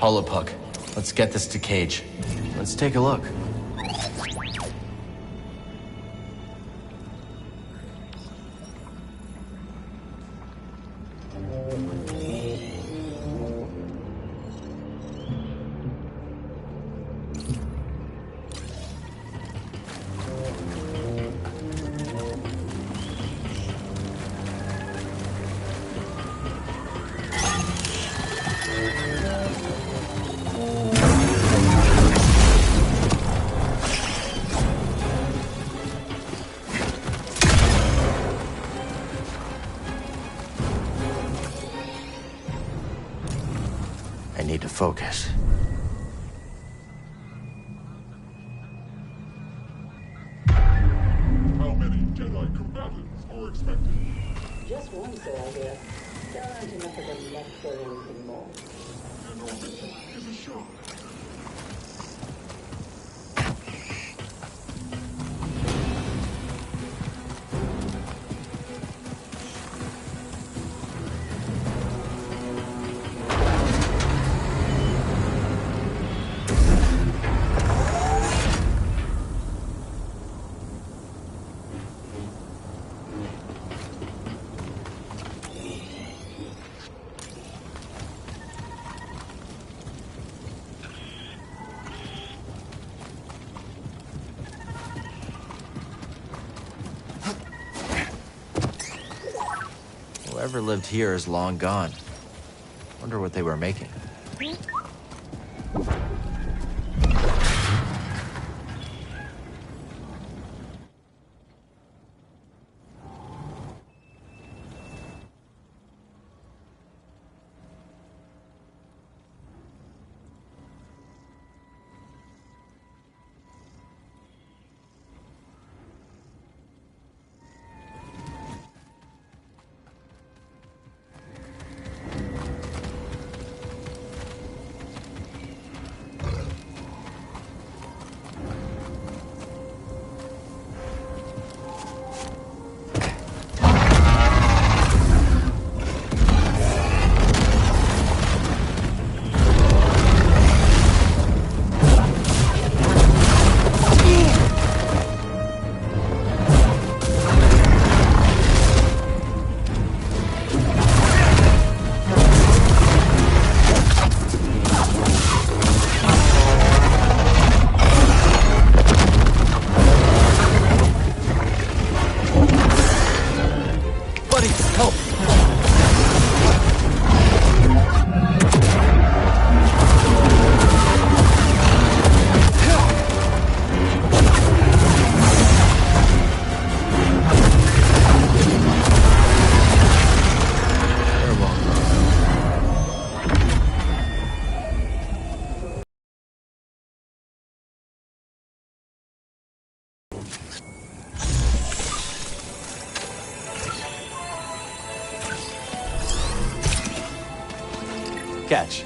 Holopuck. Let's get this to Cage. Let's take a look. I need to focus. How many Jedi combatants are expected? Just one, sir, I hear. There aren't enough of them left for anything more. An orbit is assured. Whoever lived here is long gone. Wonder what they were making. Catch.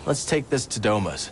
Let's take this to Doma's.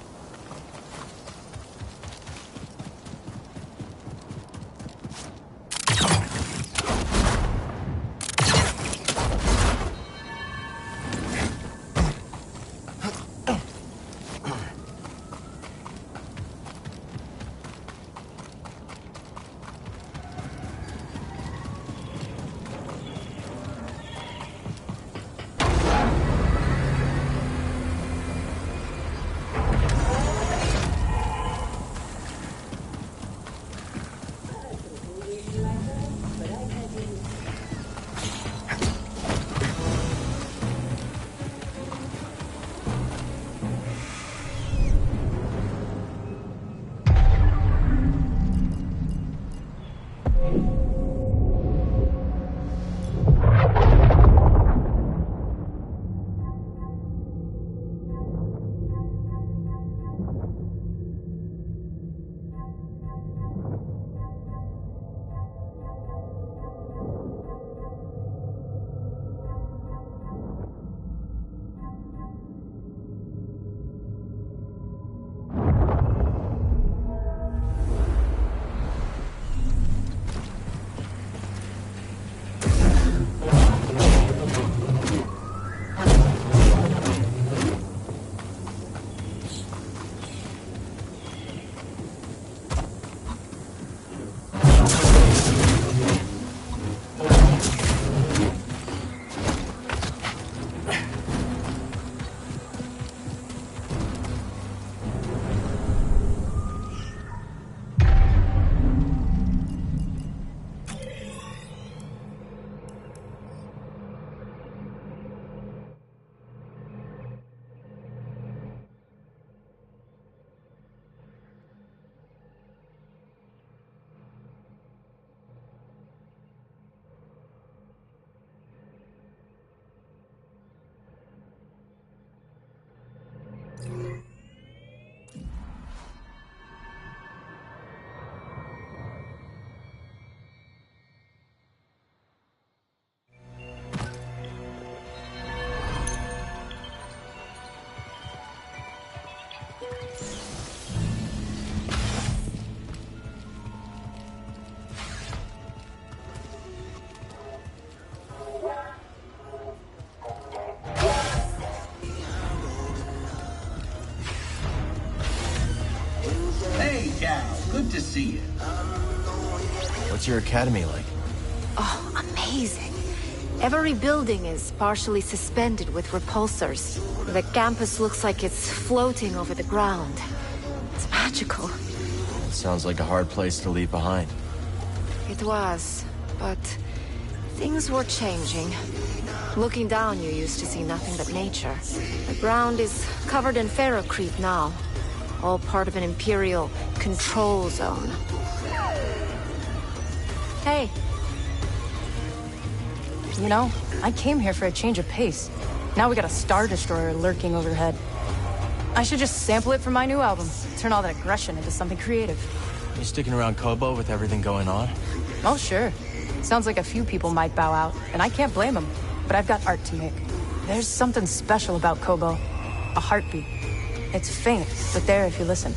Hey, Cal. Good to see you. What's your academy like? Oh, amazing. Every building is partially suspended with repulsors. The campus looks like it's floating over the ground. It's magical. It sounds like a hard place to leave behind. It was, but things were changing. Looking down, you used to see nothing but nature. The ground is covered in ferrocrete now. All part of an Imperial control zone. Hey. You know, I came here for a change of pace. Now we got a Star Destroyer lurking overhead. I should just sample it for my new album. Turn all that aggression into something creative. You sticking around Kobo with everything going on? Oh, sure. Sounds like a few people might bow out, and I can't blame them. But I've got art to make. There's something special about Kobo. A heartbeat. It's faint, but there if you listen.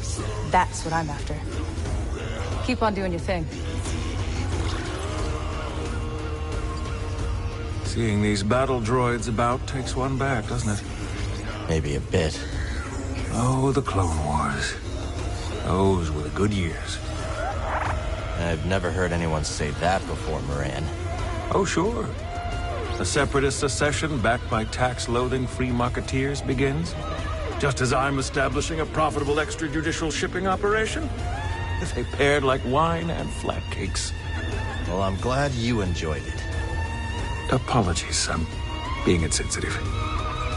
That's what I'm after. Keep on doing your thing. Seeing these battle droids about takes one back, doesn't it? Maybe a bit. Oh, the Clone Wars. Those were the good years. I've never heard anyone say that before, Moran. Oh, sure. A separatist secession backed by tax-loathing free marketeers begins. Just as I'm establishing a profitable extrajudicial shipping operation. They paired like wine and flatcakes. Well, I'm glad you enjoyed it. Apologies, I'm being insensitive.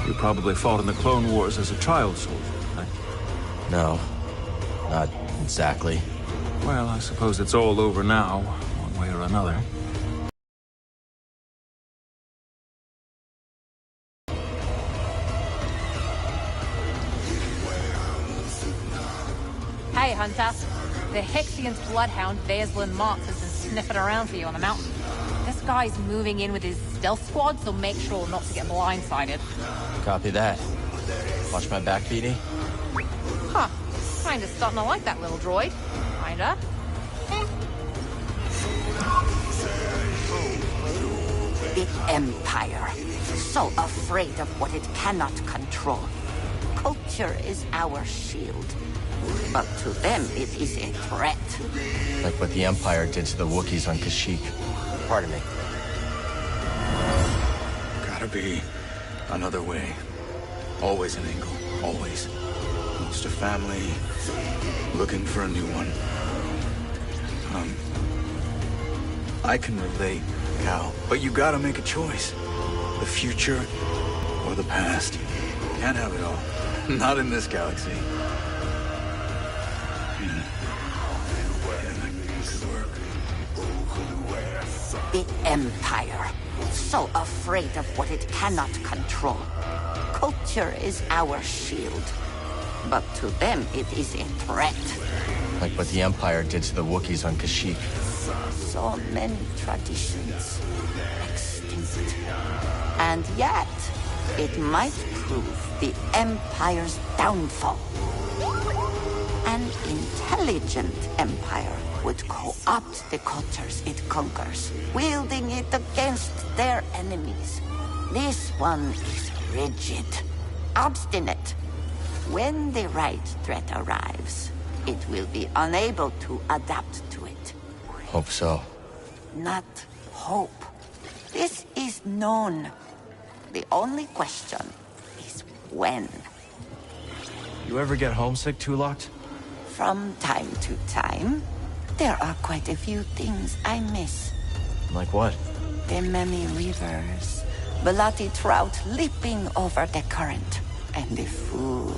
You probably fought in the Clone Wars as a child soldier, right? No, not exactly. Well, I suppose it's all over now, one way or another. Hey, Hunter. The Hexion's bloodhound, Vaslin Marks, has been sniffing around for you on the mountain. This guy's moving in with his stealth squad, so make sure not to get blindsided. Copy that. Watch my back, Beanie. Huh. Kinda starting to like that little droid. Kinda. The Empire, so afraid of what it cannot control. Culture is our shield, but to them it is a threat. Like what the Empire did to the Wookiees on Kashyyyk. Pardon me. Gotta be another way. Always an angle, always. Lost a family, looking for a new one. I can relate, Cal, but you gotta make a choice. The future or the past. Can't have it all. Not in this galaxy. The Empire, so afraid of what it cannot control. Culture is our shield, but to them it is a threat. Like what the Empire did to the Wookiees on Kashyyyk. So many traditions extinct. And yet, it might prove the Empire's downfall. An intelligent empire would co-opt the cultures it conquers, wielding it against their enemies. This one is rigid, obstinate. When the right threat arrives, it will be unable to adapt to it. Hope so. Not hope. This is known. The only question is when. You ever get homesick, Tulok? From time to time, there are quite a few things I miss. Like what? The many rivers, Belati trout leaping over the current, and the food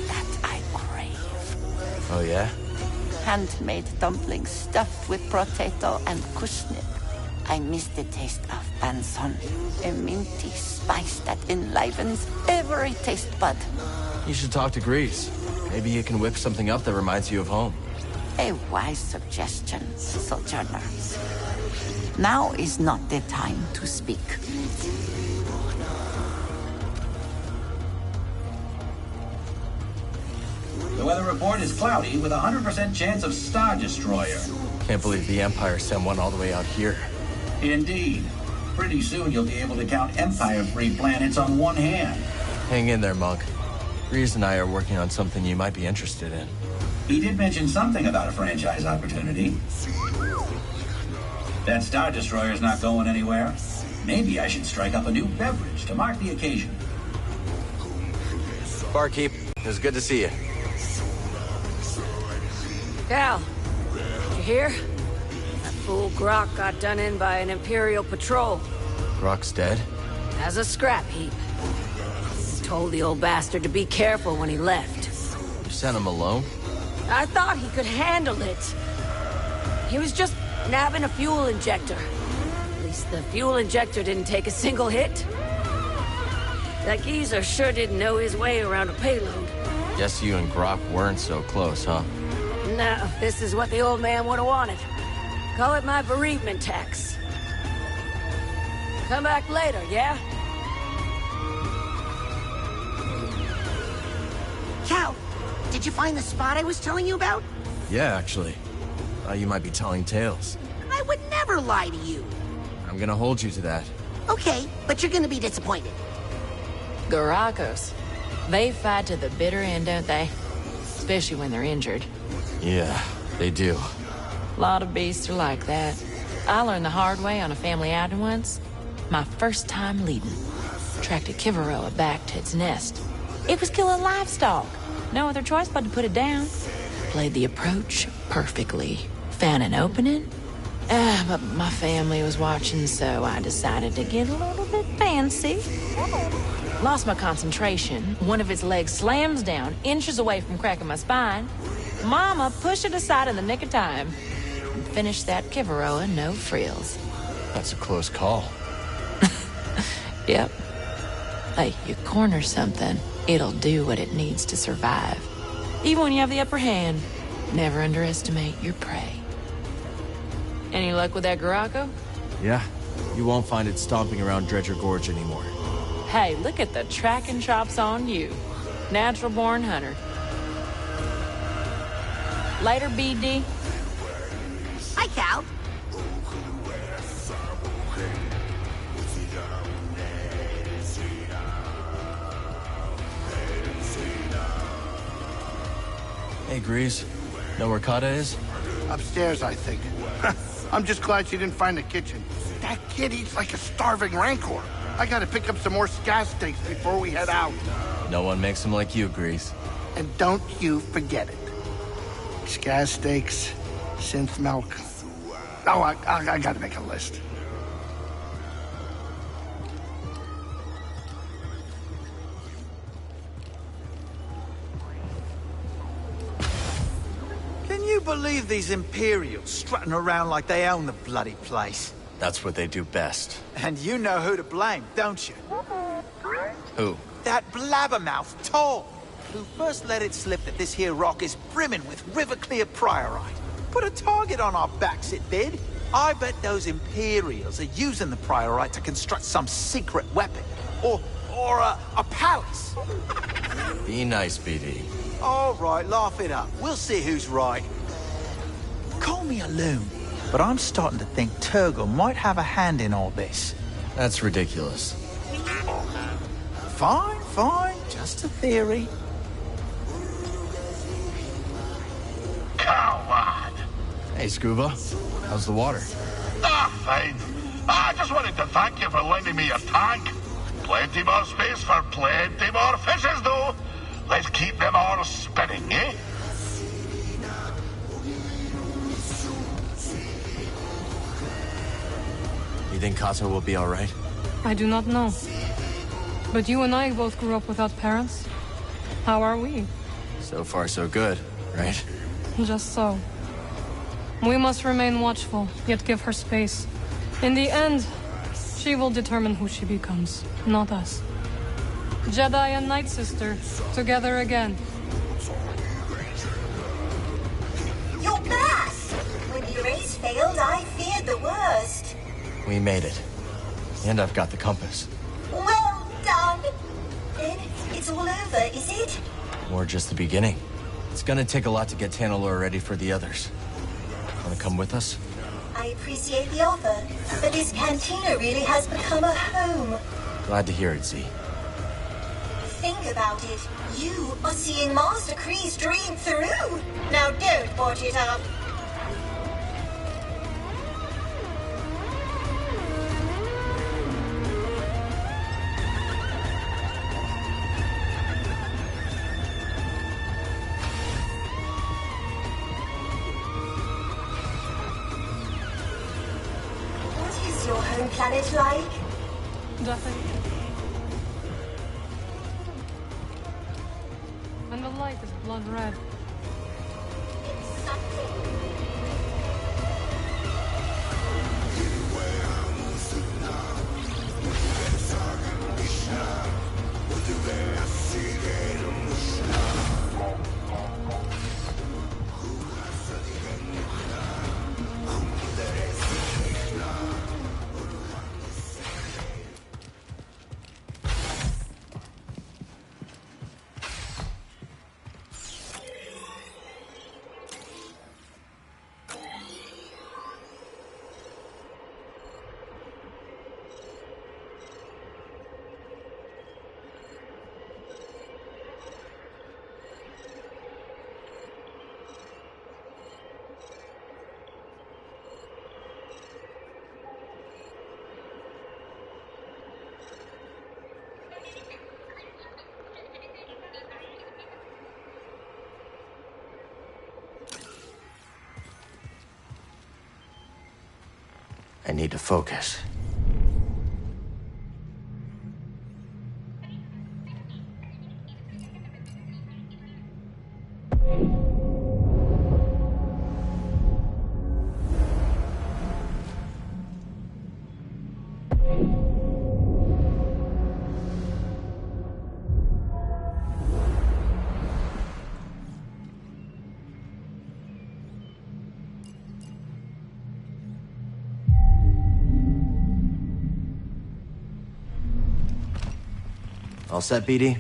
that I crave. Oh, yeah? Handmade dumplings stuffed with potato and kushnip. I miss the taste of banson, a minty spice that enlivens every taste bud. You should talk to Grease. Maybe you can whip something up that reminds you of home. A wise suggestion, Sojourner. Now is not the time to speak. The weather report is cloudy with a 100% chance of Star Destroyer. Can't believe the Empire sent one all the way out here. Indeed. Pretty soon you'll be able to count Empire-free planets on one hand. Hang in there, Monk. Grease and I are working on something you might be interested in. He did mention something about a franchise opportunity. That Star Destroyer's not going anywhere. Maybe I should strike up a new beverage to mark the occasion. Barkeep, it was good to see you. Cal, did you hear? That fool Grok got done in by an Imperial patrol. Grok's dead? As a scrap heap. Told the old bastard to be careful when he left. You sent him alone? I thought he could handle it. He was just nabbing a fuel injector. At least the fuel injector didn't take a single hit. That geezer sure didn't know his way around a payload. Guess you and Grok weren't so close, huh? No, this is what the old man would have wanted. Call it my bereavement tax. Come back later, yeah? Cal, did you find the spot I was telling you about? Yeah, actually. You might be telling tales. I would never lie to you. I'm gonna hold you to that. Okay, but you're gonna be disappointed. Garacos. They fight to the bitter end, don't they? Especially when they're injured. Yeah, they do. A lot of beasts are like that. I learned the hard way on a family outing once. My first time leading. Tracked a Kivaroa back to its nest. It was killing livestock. No other choice but to put it down. Played the approach perfectly. Found an opening. But my family was watching, so I decided to get a little bit fancy. Lost my concentration. One of its legs slams down, inches away from cracking my spine. Mama pushed it aside in the nick of time. And finished that Kivaroa, no frills. That's a close call. Yep. Hey, you corner something, it'll do what it needs to survive. Even when you have the upper hand, never underestimate your prey. Any luck with that Garaco? Yeah, you won't find it stomping around Dredger Gorge anymore. Hey, look at the tracking chops on you. Natural-born hunter. Lighter, BD? Hi, Cal. Hey, Grease. Know where Kata is? Upstairs, I think. I'm just glad she didn't find the kitchen. That kid eats like a starving rancor. I gotta pick up some more sky steaks before we head out. No one makes them like you, Grease. And don't you forget it. Sky steaks, synth milk. Oh, I gotta make a list. Can you believe these Imperials strutting around like they own the bloody place? That's what they do best. And you know who to blame, don't you? Who? That blabbermouth Tall, who first let it slip that this here rock is brimming with river-clear priorite. Put a target on our backs, it did. I bet those Imperials are using the priorite to construct some secret weapon. Or a palace. Be nice, BD. All right, laugh it up. We'll see who's right. Call me a loon, but I'm starting to think Turgle might have a hand in all this. That's ridiculous. Fine, fine. Just a theory. Coward! Hey, Scuba. How's the water? Fine. I just wanted to thank you for lending me your tank. Plenty more space for plenty more fishes, though. Let's keep them all spinning, eh? You think Kata will be all right? I do not know. But you and I both grew up without parents. How are we? So far, so good, right? Just so. We must remain watchful, yet give her space. In the end, she will determine who she becomes, not us. Jedi and Night Sister, together again. You're back! When the race failed, I feared the worst. We made it. And I've got the compass. Well done! Then it's all over, is it? Or just the beginning. It's gonna take a lot to get Tanalor ready for the others. Wanna come with us? I appreciate the offer, but this cantina really has become a home. Glad to hear it, Z. Think about it. You are seeing Master Kree's dream through. Now don't watch it up. What is your home planet like? Nothing. And the light is blood red. I need to focus. All set, BD?